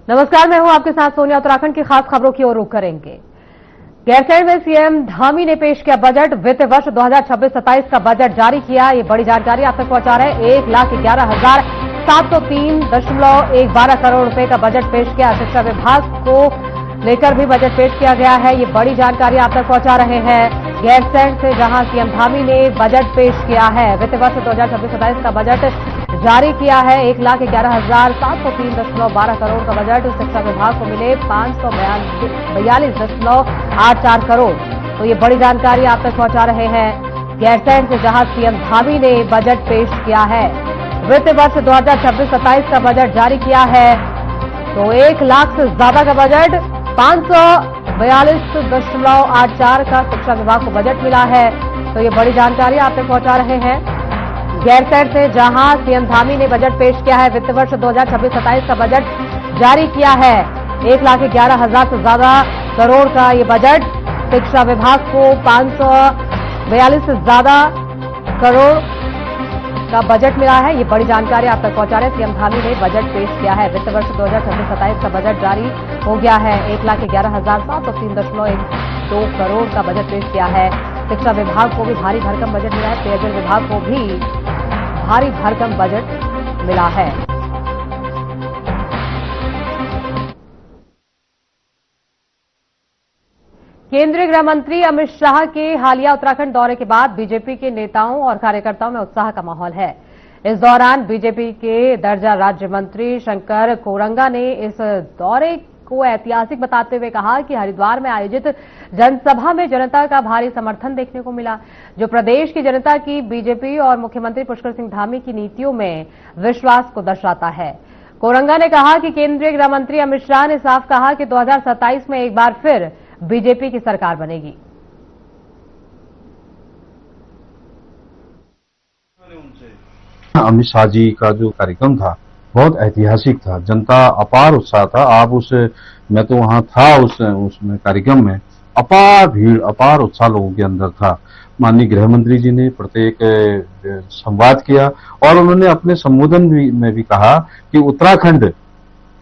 नमस्कार, मैं हूं आपके साथ सोनिया। उत्तराखंड की खास खबरों की ओर रुख करेंगे। गैरसैंण में सीएम धामी ने पेश किया बजट। वित्त वर्ष 2026-27 का बजट जारी किया। ये बड़ी जानकारी आप तक पहुंचा रहे हैं। 1,11,703.12 करोड़ रुपए का बजट पेश किया। शिक्षा विभाग को लेकर भी बजट पेश किया गया है। ये बड़ी जानकारी आप तक पहुंचा रहे हैं गैरसैंण से, जहां सीएम धामी ने बजट पेश किया है। वित्त वर्ष 2026-27 का बजट जारी किया है। 1,11,703.12 करोड़ का बजट शिक्षा विभाग को मिले 542.84 करोड़। तो ये बड़ी जानकारी आप तक पहुंचा रहे हैं गैरसैंण से, जहां सीएम धामी ने बजट पेश किया है। वित्त वर्ष 2026-27 का बजट जारी किया है। तो 1 लाख से ज्यादा का बजट 542.84 का शिक्षा विभाग को बजट मिला है। तो ये बड़ी जानकारी आप तक पहुंचा रहे हैं गैरसैंण से, जहां सीएम धामी ने बजट पेश किया है। वित्त वर्ष 2026-27 का बजट जारी किया है। 1,11,000 से ज्यादा करोड़ का ये बजट शिक्षा विभाग को 542 से ज्यादा करोड़ का बजट मिला है। ये बड़ी जानकारी आप तक पहुंचा रहे हैं। सीएम धामी ने बजट पेश किया है। वित्त वर्ष 2026-27 का बजट जारी हो गया है। 1,11,703.12 करोड़ का बजट पेश किया है। शिक्षा विभाग को भी भारी भरकम बजट मिला है। पेयजल विभाग को भी भारी भरकम बजट मिला है। केंद्रीय गृह मंत्री अमित शाह के हालिया उत्तराखंड दौरे के बाद बीजेपी के नेताओं और कार्यकर्ताओं में उत्साह का माहौल है। इस दौरान बीजेपी के दर्जा राज्य मंत्री शंकर कोरंगा ने इस दौरे को ऐतिहासिक बताते हुए कहा कि हरिद्वार में आयोजित जनसभा में जनता का भारी समर्थन देखने को मिला, जो प्रदेश की जनता की बीजेपी और मुख्यमंत्री पुष्कर सिंह धामी की नीतियों में विश्वास को दर्शाता है। कोरंगा ने कहा कि केंद्रीय गृह मंत्री अमित शाह ने साफ कहा कि 2027 में एक बार फिर बीजेपी की सरकार बनेगी। अमित शाह जी का जो कार्यक्रम था बहुत ऐतिहासिक था। जनता अपार उत्साह था। आप मैं तो वहां था उसमें कार्यक्रम में अपार भीड़, अपार उत्साह लोगों के अंदर था। माननीय गृह मंत्री जी ने प्रत्येक संवाद किया और उन्होंने अपने संबोधन में भी कहा कि उत्तराखंड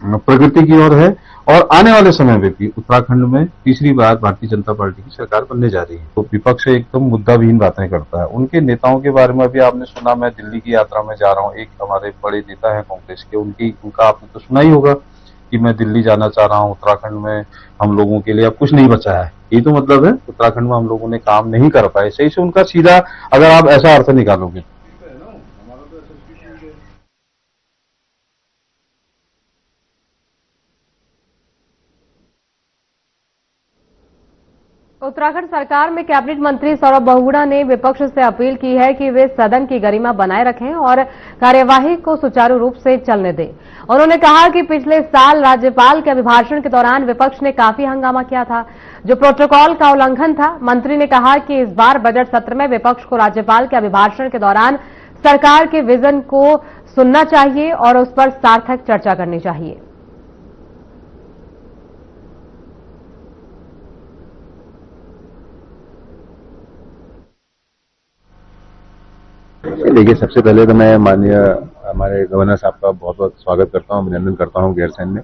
प्रगति की ओर है और आने वाले समय में भी उत्तराखंड में तीसरी बार भारतीय जनता पार्टी की सरकार बनने जा रही है। तो विपक्ष एकदम मुद्दाविहीन बातें करता है। उनके नेताओं के बारे में अभी आपने सुना, मैं दिल्ली की यात्रा में जा रहा हूँ। एक हमारे बड़े नेता है कांग्रेस के, उनका आपने तो सुना ही होगा कि मैं दिल्ली जाना चाह रहा हूँ, उत्तराखंड में हम लोगों के लिए अब कुछ नहीं बचा है। ये तो मतलब है उत्तराखंड में हम लोगों ने काम नहीं कर पाए। सही से उनका सीधा अगर आप ऐसा अर्थ निकालोगे। उत्तराखंड सरकार में कैबिनेट मंत्री सौरभ बहुगुणा ने विपक्ष से अपील की है कि वे सदन की गरिमा बनाए रखें और कार्यवाही को सुचारू रूप से चलने दें। उन्होंने कहा कि पिछले साल राज्यपाल के अभिभाषण के दौरान विपक्ष ने काफी हंगामा किया था, जो प्रोटोकॉल का उल्लंघन था। मंत्री ने कहा कि इस बार बजट सत्र में विपक्ष को राज्यपाल के अभिभाषण के दौरान सरकार के विजन को सुनना चाहिए और उस पर सार्थक चर्चा करनी चाहिए। देखिए, सबसे पहले तो मैं माननीय हमारे गवर्नर साहब का बहुत बहुत स्वागत करता हूं, अभिनंदन करता हूं गैरसैंण में।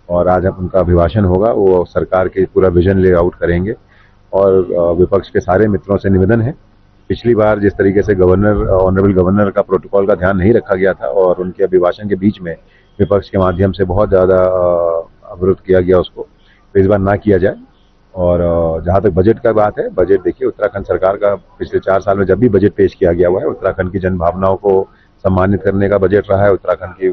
और आज अब उनका अभिभाषण होगा, वो सरकार के पूरा विजन ले आउट करेंगे। और विपक्ष के सारे मित्रों से निवेदन है, पिछली बार जिस तरीके से ऑनरेबल गवर्नर का प्रोटोकॉल का ध्यान नहीं रखा गया था और उनके अभिभाषण के बीच में विपक्ष के माध्यम से बहुत ज्यादा अवरुद्ध किया गया उसको, तो इस बार ना किया जाए। और जहां तक बजट का बात है, बजट देखिए उत्तराखंड सरकार का पिछले 4 साल में जब भी बजट पेश किया गया हुआ है, उत्तराखंड की जन भावनाओं को सम्मानित करने का बजट रहा है, उत्तराखंड की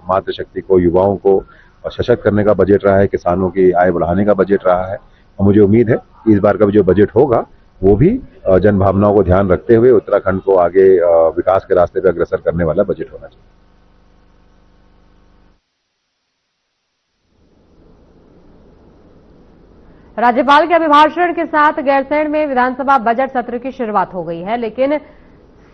मातृशक्ति को, युवाओं को सशक्त करने का बजट रहा है, किसानों की आय बढ़ाने का बजट रहा है। और मुझे उम्मीद है कि इस बार का जो बजट होगा वो भी जन भावनाओं को ध्यान रखते हुए उत्तराखंड को आगे विकास के रास्ते पर अग्रसर करने वाला बजट होना चाहिए। राज्यपाल के अभिभाषण के साथ गैरसैंण में विधानसभा बजट सत्र की शुरुआत हो गई है, लेकिन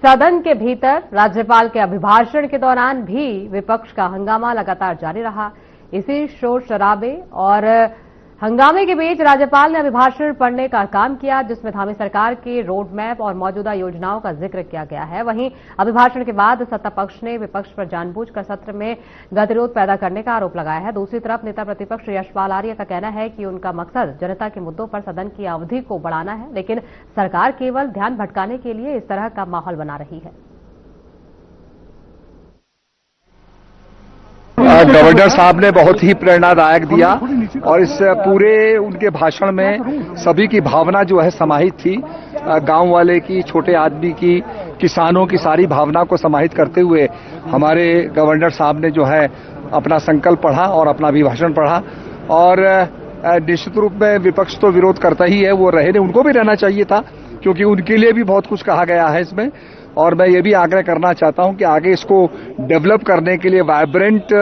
सदन के भीतर राज्यपाल के अभिभाषण के दौरान भी विपक्ष का हंगामा लगातार जारी रहा। इसी शोर शराबे और हंगामे के बीच राज्यपाल ने अभिभाषण पढ़ने का काम किया, जिसमें धामी सरकार के रोड मैप और मौजूदा योजनाओं का जिक्र किया गया है। वहीं अभिभाषण के बाद सत्ता पक्ष ने विपक्ष पर जानबूझकर सत्र में गतिरोध पैदा करने का आरोप लगाया है। दूसरी तरफ नेता प्रतिपक्ष यशपाल आर्य का कहना है कि उनका मकसद जनता के मुद्दों पर सदन की अवधि को बढ़ाना है, लेकिन सरकार केवल ध्यान भटकाने के लिए इस तरह का माहौल बना रही है। गवर्नर साहब ने बहुत ही प्रेरणादायक दिया और इस पूरे उनके भाषण में सभी की भावना जो है समाहित थी। गांव वाले की, छोटे आदमी की, किसानों की सारी भावना को समाहित करते हुए हमारे गवर्नर साहब ने जो है अपना संकल्प पढ़ा और अपना अभिभाषण पढ़ा। और निश्चित रूप में विपक्ष तो विरोध करता ही है, वो रहे, उनको भी रहना चाहिए था, क्योंकि उनके लिए भी बहुत कुछ कहा गया है इसमें। और मैं ये भी आग्रह करना चाहता हूं कि आगे इसको डेवलप करने के लिए, वाइब्रेंट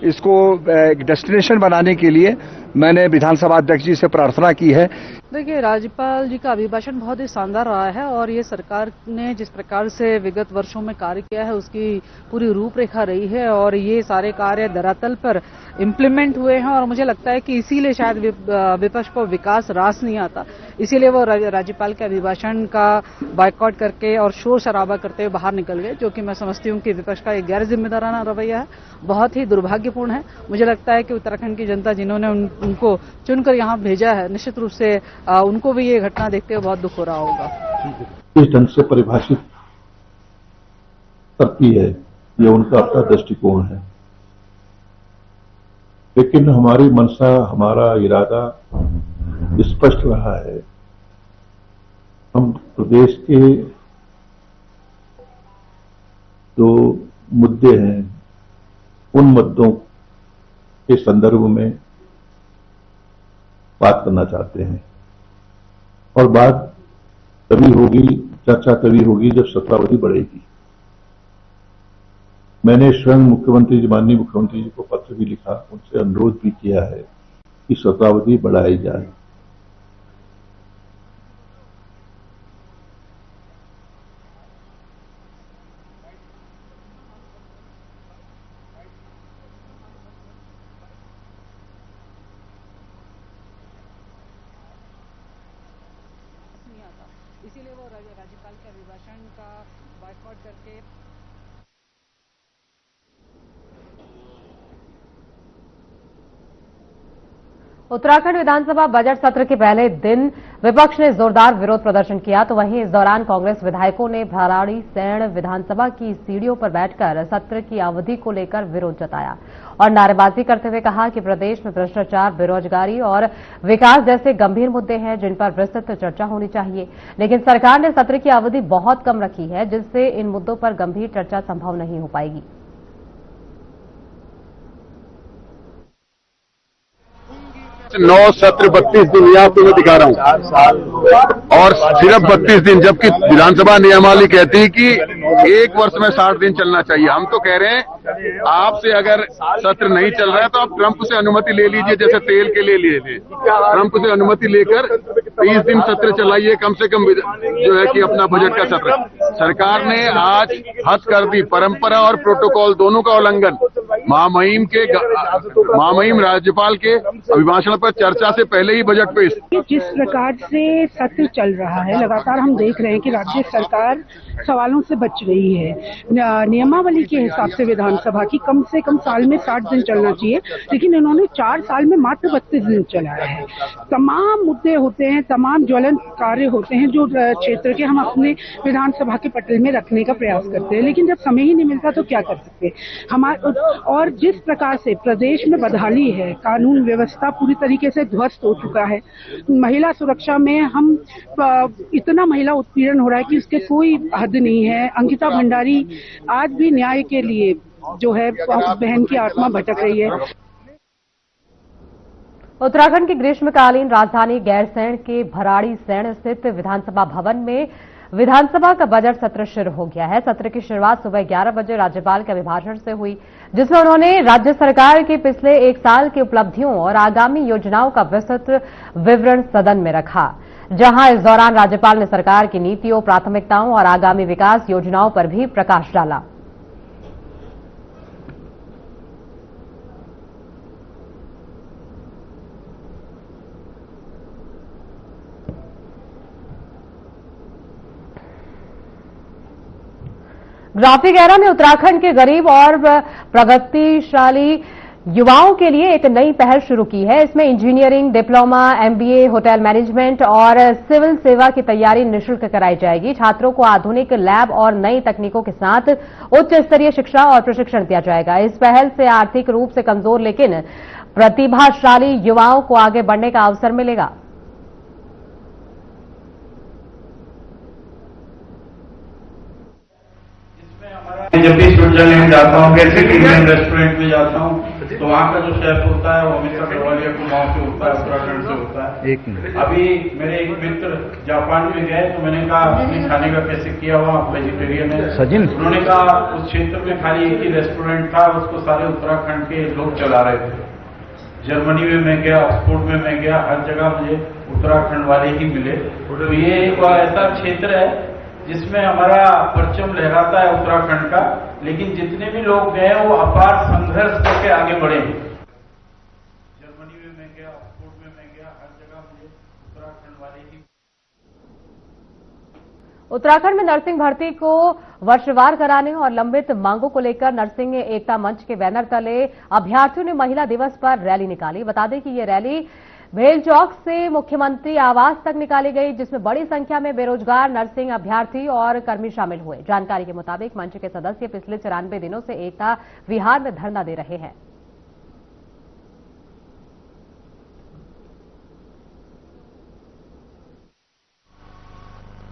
इसको एक डेस्टिनेशन बनाने के लिए मैंने विधानसभा अध्यक्ष जी से प्रार्थना की है। देखिए, राज्यपाल जी का अभिभाषण बहुत ही शानदार रहा है और ये सरकार ने जिस प्रकार से विगत वर्षों में कार्य किया है उसकी पूरी रूपरेखा रही है और ये सारे कार्य धरातल पर इम्प्लीमेंट हुए हैं। और मुझे लगता है कि इसीलिए शायद विपक्ष को विकास रास नहीं आता, इसीलिए वो राज्यपाल के अभिभाषण का बायकॉट करके और शोर शराबा करते हुए बाहर निकल गए, जो कि मैं समझती हूँ कि विपक्ष का एक गैर जिम्मेदाराना रवैया है, बहुत ही दुर्भाग्यपूर्ण है। मुझे लगता है कि उत्तराखंड की जनता जिन्होंने उनको चुनकर यहाँ भेजा है, निश्चित रूप से उनको भी ये घटना देखते हुए बहुत दुख हो रहा होगा। इस ढंग से परिभाषित करती है, ये उनका अपना दृष्टिकोण है, लेकिन हमारी मंशा, हमारा इरादा स्पष्ट रहा है। हम प्रदेश के जो मुद्दे हैं उन मुद्दों के संदर्भ में बात करना चाहते हैं और बात तभी होगी, चर्चा तभी होगी जब सत्रावधि बढ़ेगी। मैंने स्वयं मुख्यमंत्री जी, माननीय मुख्यमंत्री जी को पत्र भी लिखा, उनसे अनुरोध भी किया है कि सत्रावधि बढ़ाई जाए। इसीलिए वो राज्यपाल के अभिभाषण का बायकॉट करके उत्तराखंड विधानसभा बजट सत्र के पहले दिन विपक्ष ने जोरदार विरोध प्रदर्शन किया, तो वहीं इस दौरान कांग्रेस विधायकों ने भराड़ीसैंण विधानसभा की सीढ़ियों पर बैठकर सत्र की अवधि को लेकर विरोध जताया और नारेबाजी करते हुए कहा कि प्रदेश में भ्रष्टाचार, बेरोजगारी और विकास जैसे गंभीर मुद्दे हैं जिन पर विस्तृत चर्चा होनी चाहिए, लेकिन सरकार ने सत्र की अवधि बहुत कम रखी है, जिससे इन मुद्दों पर गंभीर चर्चा संभव नहीं हो पाएगी। 9 सत्र 32 दिन यहाँ पे मैं दिखा रहा हूँ और सिर्फ 32 दिन, जबकि विधानसभा नियमावली कहती है कि 1 वर्ष में 60 दिन चलना चाहिए। हम तो कह रहे हैं आपसे अगर सत्र नहीं चल रहा है तो आप ट्रंप से अनुमति ले लीजिए, जैसे तेल के लिए लिए थे। ट्रंप से अनुमति लेकर 30 दिन सत्र चलाइए कम से कम, जो है कि अपना बजट का सत्र। सरकार ने आज हद कर दी, परंपरा और प्रोटोकॉल दोनों का उल्लंघन। महामहिम राज्यपाल के अभिभाषण पर चर्चा से पहले ही बजट पेश। जिस प्रकार से सत्र चल रहा है, लगातार हम देख रहे हैं कि राज्य सरकार सवालों से बच रही है। नियमावली के हिसाब से विधानसभा की कम से कम साल में 60 दिन चलना चाहिए, लेकिन इन्होंने 4 साल में मात्र 32 दिन चलाया है। तमाम मुद्दे होते हैं, तमाम ज्वलंत कार्य होते हैं जो क्षेत्र के हम अपने विधानसभा के पटल में रखने का प्रयास करते हैं, लेकिन जब समय ही नहीं मिलता तो क्या कर सकते हमारे। और जिस प्रकार से प्रदेश में बदहाली है, कानून व्यवस्था पूरी तरीके से ध्वस्त हो चुका है। महिला सुरक्षा में हम इतना महिला उत्पीड़न हो रहा है कि उसके कोई हद नहीं है। अंकिता भंडारी आज भी न्याय के लिए जो है बहन की आत्मा भटक रही है। उत्तराखंड की ग्रीष्मकालीन राजधानी गैरसैंण के भराड़ीसैंण स्थित विधानसभा भवन में विधानसभा का बजट सत्र शुरू हो गया है। सत्र की शुरुआत सुबह 11 बजे राज्यपाल के अभिभाषण से हुई, जिसमें उन्होंने राज्य सरकार के पिछले 1 साल की उपलब्धियों और आगामी योजनाओं का विस्तृत विवरण सदन में रखा, जहां इस दौरान राज्यपाल ने सरकार की नीतियों, प्राथमिकताओं और आगामी विकास योजनाओं पर भी प्रकाश डाला। ग्राफिक एरा में उत्तराखंड के गरीब और प्रगतिशाली युवाओं के लिए एक नई पहल शुरू की है। इसमें engineering, diploma, MBA, hotel management और सिविल सेवा की तैयारी निःशुल्क कराई जाएगी। छात्रों को आधुनिक लैब और नई तकनीकों के साथ उच्च स्तरीय शिक्षा और प्रशिक्षण दिया जाएगा। इस पहल से आर्थिक रूप से कमजोर लेकिन प्रतिभाशाली युवाओं को आगे बढ़ने का अवसर मिलेगा। जब भी स्विट्जरलैंड जाता हूँ, कैसे इंडियन रेस्टोरेंट में जाता हूँ, तो वहाँ का जो शेफ होता है वो हमेशा गढ़वालिया कुमाऊं से होता है, उत्तराखंड से होता है। अभी मेरे एक मित्र जापान में गए तो मैंने कहा अपने खाने का कैसे किया हुआ, आप वेजिटेरियन है? उन्होंने कहा उस क्षेत्र में खाली एक ही रेस्टोरेंट था, उसको सारे उत्तराखंड के लोग चला रहे थे। जर्मनी में मैं गया, ऑक्सफोर्ड में मैं गया, हर जगह मुझे उत्तराखंड वाले ही मिले। तो ये एक ऐसा क्षेत्र है जिसमें हमारा परचम लहराता है उत्तराखंड का, लेकिन जितने भी लोग गए वो अपार संघर्ष करके आगे बढ़े। जर्मनी में मैं गया, ऑक्सफोर्ड में मैं गया, हर जगह मुझे उत्तराखंड वाले ही। उत्तराखंड में नर्सिंग भर्ती को वर्षवार कराने और लंबित मांगों को लेकर नर्सिंग एकता मंच के बैनर तले अभ्यर्थियों ने महिला दिवस पर रैली निकाली। बता दें कि ये रैली भेल चौक से मुख्यमंत्री आवास तक निकाली गई, जिसमें बड़ी संख्या में बेरोजगार नर्सिंग अभ्यर्थी और कर्मी शामिल हुए। जानकारी के मुताबिक मंच के सदस्य पिछले 94 दिनों से एकता विहार में धरना दे रहे हैं।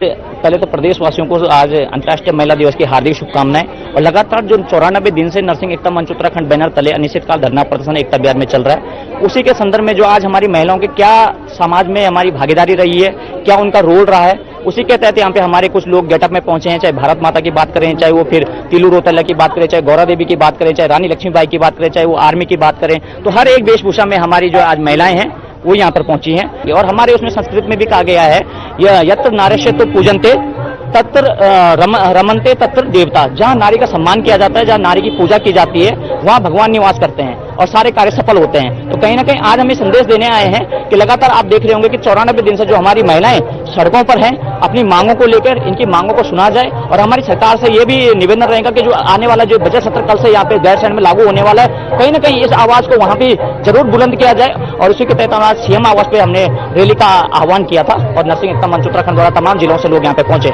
पहले तो प्रदेशवासियों को आज अंतर्राष्ट्रीय महिला दिवस की हार्दिक शुभकामनाएं। और लगातार जो 94 दिन से नर्सिंग एकता मंच उत्तराखंड बैनर तले अनिश्चितकाल धरना प्रदर्शन एकता बिहार में चल रहा है, उसी के संदर्भ में जो आज हमारी महिलाओं की क्या समाज में हमारी भागीदारी रही है, क्या उनका रोल रहा है, उसी के तहत यहाँ पे हमारे कुछ लोग गेटअप में पहुंचे हैं। चाहे भारत माता की बात करें, चाहे वो फिर तिलू रोतला की बात करें, चाहे गौरा देवी की बात करें, चाहे रानी लक्ष्मीबाई की बात करें, चाहे वो आर्मी की बात करें, तो हर एक वेशभूषा में हमारी जो आज महिलाएं हैं वो यहाँ पर पहुंची हैं। और हमारे उसमें संस्कृत में भी कहा गया है, यत्र नार्यस्य तो पूजनते तत्र रमनते तत्र देवता। जहाँ नारी का सम्मान किया जाता है, जहाँ नारी की पूजा की जाती है, वहाँ भगवान निवास करते हैं और सारे कार्य सफल होते हैं। तो कहीं ना कहीं आज हमें संदेश देने आए हैं कि लगातार आप देख रहे होंगे कि 94 दिन से जो हमारी महिलाएं सड़कों पर हैं, अपनी मांगों को लेकर इनकी मांगों को सुना जाए। और हमारी सरकार से ये भी निवेदन रहेगा कि जो आने वाला जो बजट सत्र कल से यहाँ पे गैरसैंण में लागू होने वाला है, कहीं ना कहीं इस आवाज को वहाँ भी जरूर बुलंद किया जाए। और उसी के तहत आज सीएम आवास पे हमने रैली का आह्वान किया था और नर्सिंग एकता मंच उत्तराखंड द्वारा तमाम जिलों से लोग यहाँ पे पहुंचे।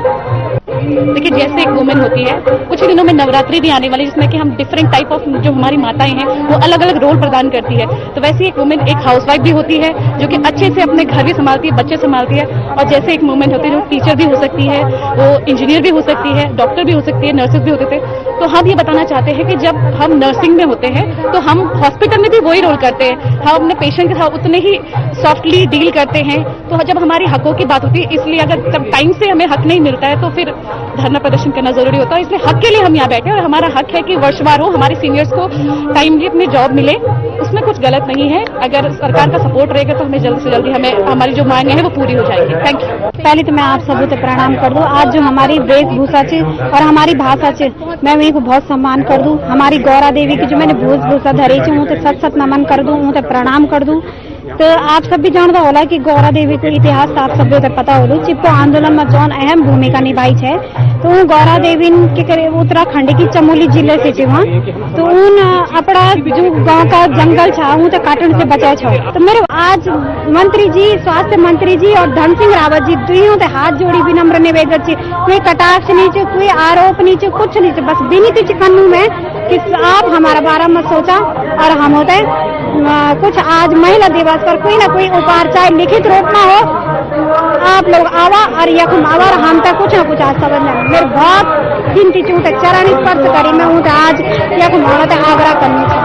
देखिए, जैसे एक वुमेन होती है, कुछ ही दिनों में नवरात्रि भी आने वाली, जिसमें कि हम डिफरेंट टाइप ऑफ जो हमारी माताएं हैं वो अलग अलग रोल प्रदान करती है। तो वैसे एक वुमेन एक हाउसवाइफ भी होती है जो कि अच्छे से अपने घर भी संभालती है, बच्चे संभालती है। और जैसे एक वुमेन होती है जो टीचर भी हो सकती है, वो इंजीनियर भी हो सकती है, डॉक्टर भी हो सकती है, नर्सेज भी होते थे। तो हम ये बताना चाहते हैं कि जब हम नर्सिंग में होते हैं तो हम हॉस्पिटल में भी वही रोल करते हैं, हम अपने पेशेंट के साथ उतने ही सॉफ्टली डील करते हैं। तो जब हमारी हकों की बात होती है, इसलिए अगर तब टाइम से हमें हक नहीं मिलता है तो फिर धरना प्रदर्शन करना जरूरी होता है। इसलिए हक के लिए हम यहाँ बैठे हैं और हमारा हक है कि वर्षवार हो, हमारे सीनियर्स को टाइमली अपनी जॉब मिले, उसमें कुछ गलत नहीं है। अगर सरकार का सपोर्ट रहेगा तो हमें जल्द से जल्दी हमें हमारी जो मांगे हैं वो पूरी हो जाएगी। Thank you. पहले तो मैं आप सबको तो प्रणाम कर दूं। आज जो हमारी वेशभूषा से और हमारी भाषा से मैं उनको बहुत सम्मान कर दूं। हमारी गौरा देवी की जो मैंने वेशभूषा धरी थी उनको सत सत नमन कर दूं, उनको प्रणाम कर दूं। तो आप सब भी जानता होला कि गौरा देवी को इतिहास आप सब को पता हो। चिपको आंदोलन में जौन अहम भूमिका निभाई है, तो गौरा देवी के उत्तराखंड की चमोली जिले से थी वहाँ। तो उन अपना जो गांव का जंगल था वो तो काटने से बचा छो। तो मेरे आज मंत्री जी, स्वास्थ्य मंत्री जी और धन सिंह रावत जी दुइयों से हाथ जोड़ी विनम्र निवेदन छे। कोई कटाक्ष नहीं छे, कोई आरोप नहीं छे, कुछ नहीं छे, बस विनीत कन्नू में कि आप हमारा बारे में सोचा और हम होते कुछ आज महिला दिवस पर कोई ना कोई उपहार चाहे लिखित रूप में हो, आप लोग आवा और यखम आवा और हम तक कुछ ना कुछ आज समझ में मेरे बहुत गिनती चूँ चरण स्पर्श करी मैं हूँ आज यखम आग्रह करनी चाहिए।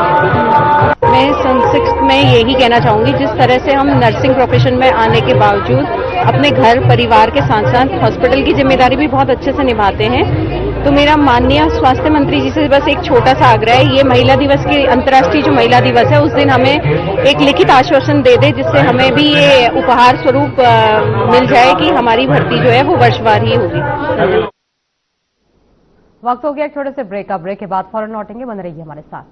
मैं संक्षिप्त में यही कहना चाहूंगी, जिस तरह से हम नर्सिंग प्रोफेशन में आने के बावजूद अपने घर परिवार के साथ साथ हॉस्पिटल की जिम्मेदारी भी बहुत अच्छे से निभाते हैं, तो मेरा माननीय स्वास्थ्य मंत्री जी से बस एक छोटा सा आग्रह है, ये महिला दिवस की अंतर्राष्ट्रीय जो महिला दिवस है उस दिन हमें एक लिखित आश्वासन दे दे, जिससे हमें भी ये उपहार स्वरूप मिल जाए कि हमारी भर्ती जो है वो वर्षवार ही होगी। वक्त हो गया एक छोटे से ब्रेक का। ब्रेक के बाद फौरन लौटेंगे, बने रहिए हमारे साथ।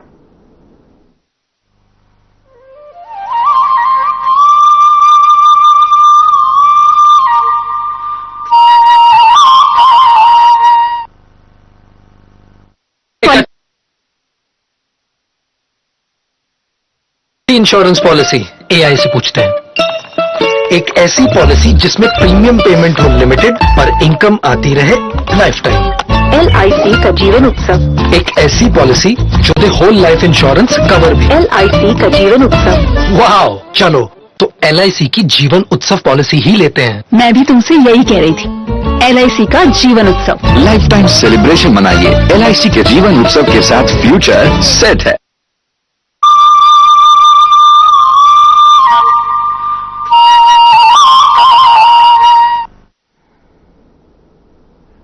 इंश्योरेंस पॉलिसी एआई से पूछते हैं। एक ऐसी पॉलिसी जिसमें प्रीमियम पेमेंट हो लिमिटेड पर इनकम आती रहे लाइफ टाइम। LIC का जीवन उत्सव। एक ऐसी पॉलिसी जो दे होल लाइफ इंश्योरेंस कवर भी। LIC का जीवन उत्सव। वाह, चलो तो LIC की जीवन उत्सव पॉलिसी ही लेते हैं। मैं भी तुमसे यही कह रही थी, LIC का जीवन उत्सव। लाइफ टाइम सेलिब्रेशन मनाइए LIC के जीवन उत्सव के साथ। फ्यूचर सेट है।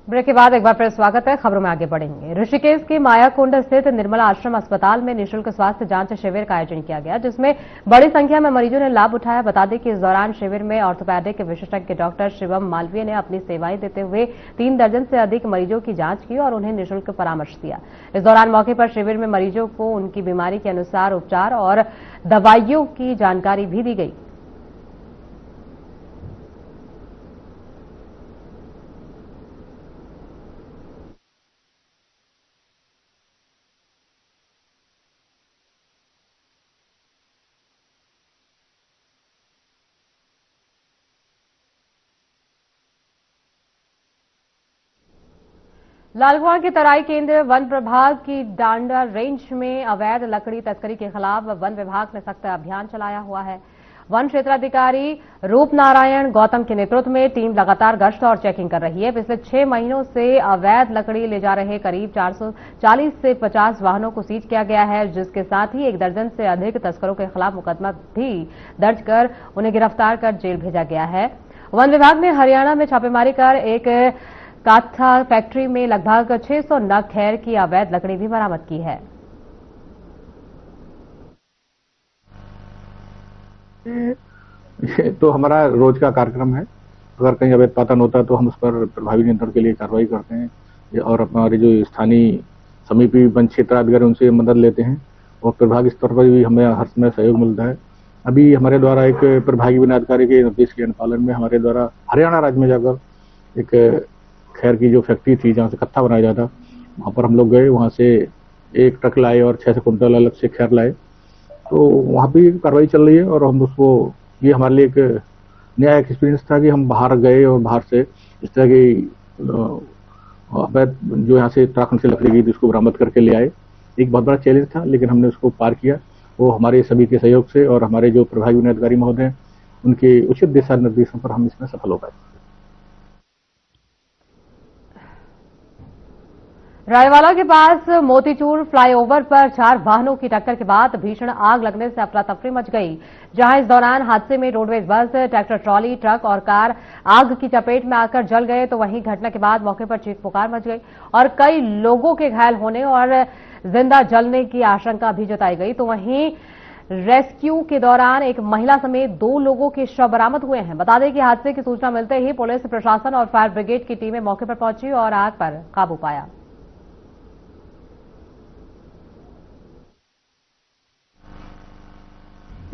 ब्रेक के बाद एक बार फिर स्वागत है। खबरों में आगे बढ़ेंगे। ऋषिकेश के मायाकुंड स्थित निर्मला आश्रम अस्पताल में निःशुल्क स्वास्थ्य जांच शिविर का आयोजन किया गया, जिसमें बड़ी संख्या में मरीजों ने लाभ उठाया। बता दें कि इस दौरान शिविर में ऑर्थोपेडिक विशेषज्ञ डॉक्टर शिवम मालवीय ने अपनी सेवाएं देते हुए 3 दर्जन से अधिक मरीजों की जांच की और उन्हें निःशुल्क परामर्श दिया। इस दौरान मौके पर शिविर में मरीजों को उनकी बीमारी के अनुसार उपचार और दवाइयों की जानकारी भी दी गई। लालगुआ के तराई केंद्र वन प्रभाग की डांडा रेंज में अवैध लकड़ी तस्करी के खिलाफ वन विभाग ने सख्त अभियान चलाया हुआ है। वन क्षेत्राधिकारी रूप नारायण गौतम के नेतृत्व में टीम लगातार गश्त और चेकिंग कर रही है। पिछले 6 महीनों से अवैध लकड़ी ले जा रहे करीब 440 से 50 वाहनों को सीज किया गया है, जिसके साथ ही 1 दर्जन से अधिक तस्करों के खिलाफ मुकदमा भी दर्ज कर उन्हें गिरफ्तार कर जेल भेजा गया है। वन विभाग ने हरियाणा में छापेमारी कर एक काथा फैक्ट्री में लगभग 600 नग खैर की अवैध लकड़ी भी बरामद की है। तो हमारा रोज का कार्यक्रम है। अगर कहीं अवैध पातन होता है तो हम उस पर प्रभावी नियंत्रण के लिए कार्रवाई करते हैं और हमारे जो स्थानीय समीपी वन क्षेत्राधिकारी उनसे मदद लेते हैं और प्रभागी स्तर पर भी हमें हर समय सहयोग मिलता है। अभी हमारे द्वारा एक प्रभागी वन अधिकारी के निर्देश के अनुपालन में हमारे द्वारा हरियाणा राज्य में जाकर एक खैर की जो फैक्ट्री थी जहाँ से कत्था बनाया जाता, वहाँ पर हम लोग गए। वहाँ से 1 ट्रक लाए और 6 कुंटल अलग से खैर लाए। तो वहाँ भी कार्रवाई चल रही है और हम उसको, ये हमारे लिए एक नया एक्सपीरियंस था कि हम बाहर गए और बाहर से इस तरह की अवैध जो यहाँ से उत्तराखंड से लकड़ी गई थी उसको बरामद करके ले आए। एक बहुत बड़ा चैलेंज था, लेकिन हमने उसको पार किया। वो हमारे सभी के सहयोग से और हमारे जो प्रभागी वन अधिकारी महोदय हैं उनके उचित दिशा निर्देशों पर हम इसमें सफल हो पाए। रायवाला के पास मोतीचूर फ्लाईओवर पर 4 वाहनों की टक्कर के बाद भीषण आग लगने से अफरा तफरी मच गई, जहां इस दौरान हादसे में roadways bus, tractor trolley, truck और कार आग की चपेट में आकर जल गए। तो वहीं घटना के बाद मौके पर चीख पुकार मच गई और कई लोगों के घायल होने और जिंदा जलने की आशंका भी जताई गई। तो वहीं रेस्क्यू के दौरान एक महिला समेत 2 लोगों के शव बरामद हुए हैं। बता दें कि हादसे की सूचना मिलते ही पुलिस प्रशासन और फायर ब्रिगेड की टीमें मौके पर पहुंची और आग पर काबू पाया।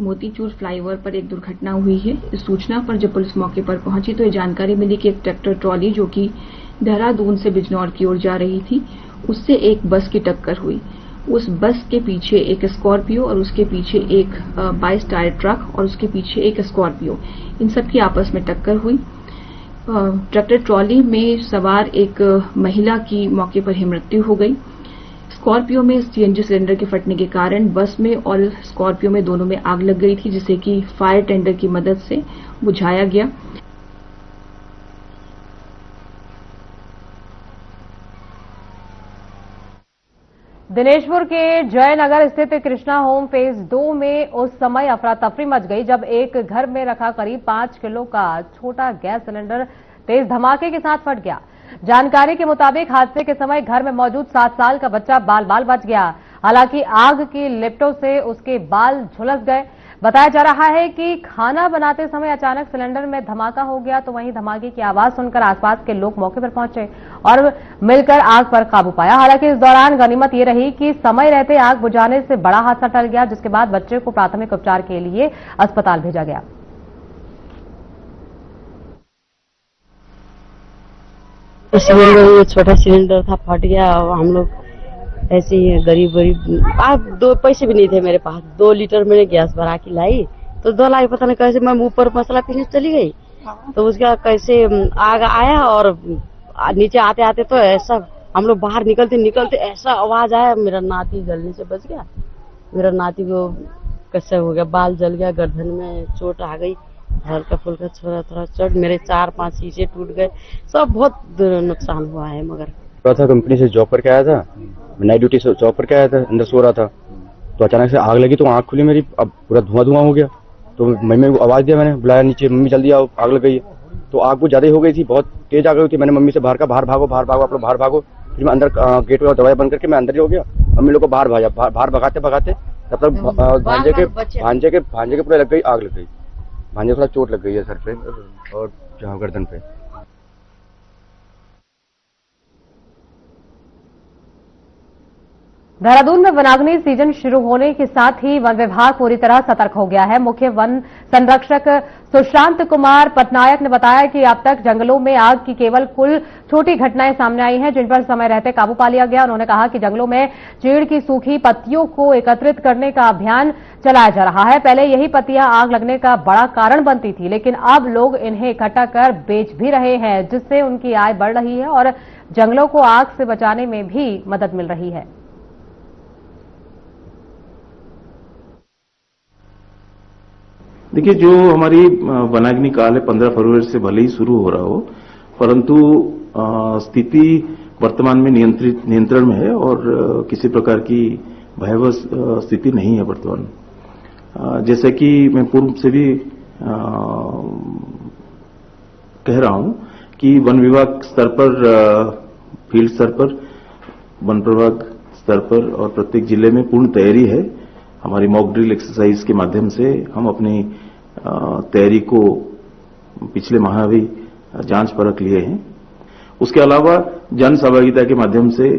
मोतीचूर फ्लाईओवर पर एक दुर्घटना हुई है। इस सूचना पर जब पुलिस मौके पर पहुंची तो ये जानकारी मिली कि एक ट्रैक्टर ट्रॉली जो कि देहरादून से बिजनौर की ओर जा रही थी, उससे एक बस की टक्कर हुई। उस बस के पीछे एक स्कॉर्पियो और उसके पीछे एक 22 टायर ट्रक और उसके पीछे एक स्कॉर्पियो, इन सब की आपस में टक्कर हुई। ट्रैक्टर ट्रॉली में सवार एक महिला की मौके पर ही मृत्यु हो गई। स्कॉर्पियो में सीएनजी सिलेंडर के फटने के कारण बस में और स्कॉर्पियो में दोनों में आग लग गई थी, जिसे कि फायर टेंडर की मदद से बुझाया गया। दिनेशपुर के जयनगर स्थित कृष्णा होम फेज 2 में उस समय अफरा तफरी मच गई जब एक घर में रखा करीब 5 किलो का छोटा गैस सिलेंडर तेज धमाके के साथ फट गया। जानकारी के मुताबिक हादसे के समय घर में मौजूद 7 साल का बच्चा बाल बाल बच गया। हालांकि आग की लिपटों से उसके बाल झुलस गए। बताया जा रहा है कि खाना बनाते समय अचानक सिलेंडर में धमाका हो गया। तो वहीं धमाके की आवाज सुनकर आसपास के लोग मौके पर पहुंचे और मिलकर आग पर काबू पाया। हालांकि इस दौरान गनीमत ये रही कि समय रहते आग बुझाने से बड़ा हादसा टल गया, जिसके बाद बच्चे को प्राथमिक उपचार के लिए अस्पताल भेजा गया। सिलेंडर, ये छोटा सिलेंडर था, फट गया और हम लोग ऐसे ही है, गरीब गरीब। आप 2 पैसे भी नहीं थे मेरे पास, 2 लीटर मैंने गैस भरा के लाई, तो 2 लाख पता नहीं कैसे मैं ऊपर मसाला पीसने चली गई, तो उसका कैसे आग आया और नीचे आते आते तो ऐसा हम लोग बाहर निकलते ऐसा आवाज आया, मेरा नाती जलने से बच गया। मेरा नाती को कैसे हो गया, बाल जल गया, गर्दन में चोट आ गई, हल्का फुल्का थोड़ा चोट, मेरे 4-5 शीशे टूट गए, सब बहुत नुकसान हुआ है। मगर था कंपनी से जॉब करके आया था, नाइट ड्यूटी से जॉब करके आया था, अंदर सो रहा था, तो अचानक से आग लगी, तो आँख खुली मेरी, अब पूरा धुआं हो गया। तो मम्मी को आवाज दिया, मैंने बुलाया नीचे, मम्मी जल्दी आओ, आग लग गई। तो आग बहुत ज्यादा हो गई थी, बहुत तेज आग गई थी। मैंने मम्मी से बाहर भागो आप लोग बाहर भागो। फिर मैं अंदर गेट वाला दरवाजा बंद करके मैं अंदर ही हो गया, मम्मी लोग को बाहर भगाते तब तक भांजे के पूरे लग गई, आग लग गई। भांजे थोड़ा चोट लग गई है सर पे और जहाँ गर्दन पे। देहरादून में वनाग्नि सीजन शुरू होने के साथ ही वन विभाग पूरी तरह सतर्क हो गया है। मुख्य वन संरक्षक सुशांत कुमार पटनायक ने बताया कि अब तक जंगलों में आग की केवल कुल छोटी घटनाएं सामने आई हैं, जिन पर समय रहते काबू पा लिया गया। उन्होंने कहा कि जंगलों में चीड़ की सूखी पत्तियों को एकत्रित करने का अभियान चलाया जा रहा है। पहले यही पत्तियां आग लगने का बड़ा कारण बनती थी, लेकिन अब लोग इन्हें इकट्ठा कर बेच भी रहे हैं, जिससे उनकी आय बढ़ रही है और जंगलों को आग से बचाने में भी मदद मिल रही है। देखिए, जो हमारी वनाग्नि काल है 15 फरवरी से भले ही शुरू हो रहा हो, परंतु स्थिति वर्तमान में नियंत्रण में है और किसी प्रकार की भयावह स्थिति नहीं है वर्तमान। जैसे कि मैं पूर्व से भी कह रहा हूं कि वन विभाग स्तर पर, फील्ड स्तर पर, वन प्रभाग स्तर पर और प्रत्येक जिले में पूर्ण तैयारी है। हमारी मॉक ड्रिल एक्सरसाइज के माध्यम से हम अपनी तैयारी को पिछले माह भी जांच परख लिए हैं। उसके अलावा जन सहभागिता के माध्यम से,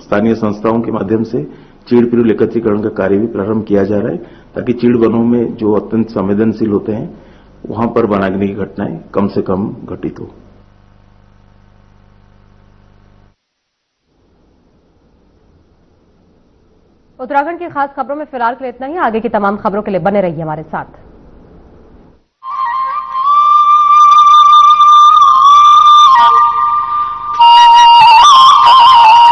स्थानीय संस्थाओं के माध्यम से चीड़ पिरूल एकत्रीकरण का कार्य भी प्रारंभ किया जा रहा है, ताकि चीड़ वनों में जो अत्यंत संवेदनशील होते हैं वहां पर वनाग्नि की घटनाएं कम से कम घटित हो। उत्तराखंड की खास खबरों में फिलहाल के लिए इतना ही। आगे की तमाम खबरों के लिए बने रहिए हमारे साथ।